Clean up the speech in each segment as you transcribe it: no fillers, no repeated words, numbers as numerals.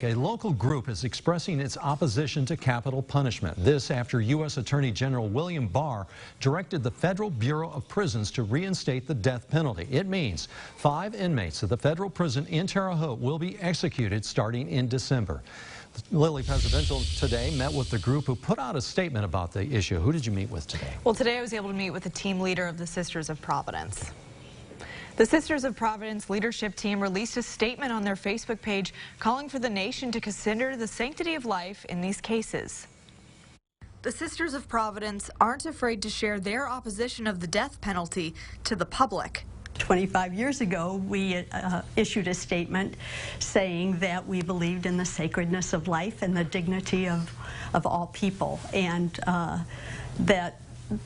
A local group is expressing its opposition to capital punishment. This after U.S. Attorney General William Barr directed the Federal Bureau of Prisons to reinstate the death penalty. It means 5 inmates of the federal prison in Terre Haute will be executed starting in December. Lily Presidential today met with the group who put out a statement about the issue. Who did you meet with today? Well, today I was able to meet with the team leader of the Sisters of Providence. The Sisters of Providence leadership team released a statement on their Facebook page calling for the nation to consider the sanctity of life in these cases. The Sisters of Providence aren't afraid to share their opposition of the death penalty to the public. 25 years ago, we issued a statement saying that we believed in the sacredness of life and the dignity of all people, and that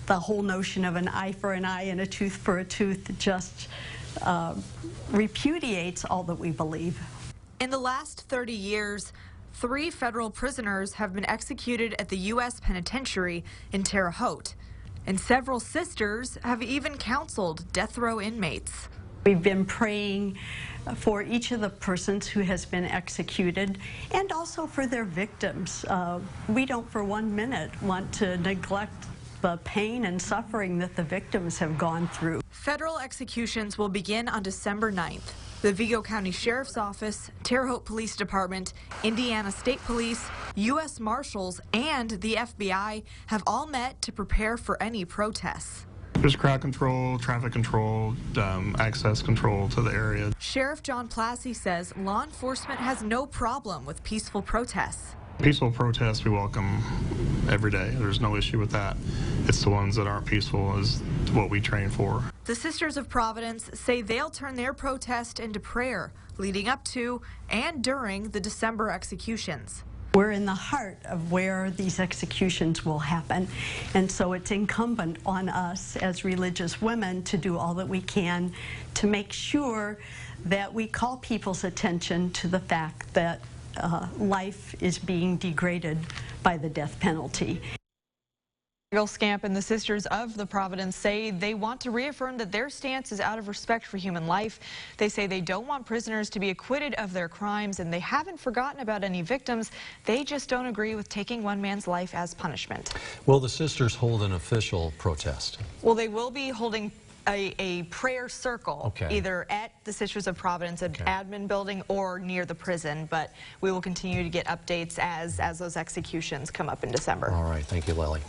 the whole notion of an eye for an eye and a tooth for a tooth just repudiates all that we believe. In the last 30 years, 3 federal prisoners have been executed at the U.S. penitentiary in Terre Haute, and several sisters have even counseled death row inmates. We've been praying for each of the persons who has been executed and also for their victims. We don't for 1 minute want to neglect the pain and suffering that the victims have gone through. Federal executions will begin on December 9th. The Vigo County Sheriff's Office, Terre Haute Police Department, Indiana State Police, U.S. Marshals, and the FBI have all met to prepare for any protests. There's crowd control, traffic control, access control to the area. Sheriff John Plassey says law enforcement has no problem with peaceful protests. Peaceful protests we welcome every day. There's no issue with that. It's the ones that aren't peaceful is what we train for. The Sisters of Providence say they'll turn their protest into prayer leading up to and during the December executions. We're in the heart of where these executions will happen, and so it's incumbent on us as religious women to do all that we can to make sure that we call people's attention to the fact that life is being degraded by the death penalty. Girl Scamp and the Sisters of the Providence say they want to reaffirm that their stance is out of respect for human life. They say they don't want prisoners to be acquitted of their crimes, and they haven't forgotten about any victims. They just don't agree with taking one man's life as punishment. Will the sisters hold an official protest? Well, they will be holding a prayer circle, either at the Sisters of Providence admin building or near the prison, but we will continue to get updates as those executions come up in December. All right, thank you, Lily.